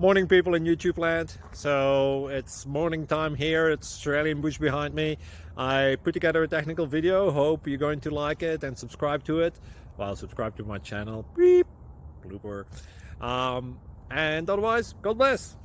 Morning, people in YouTube land. So it's morning time here. It's Australian bush behind me. I put together a technical video. Hope you're going to like it and subscribe to it. Well, subscribe to my channel. Beep. Blooper. And otherwise, God bless.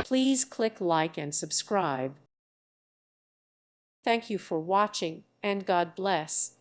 Please click like and subscribe. Thank you for watching, and God bless.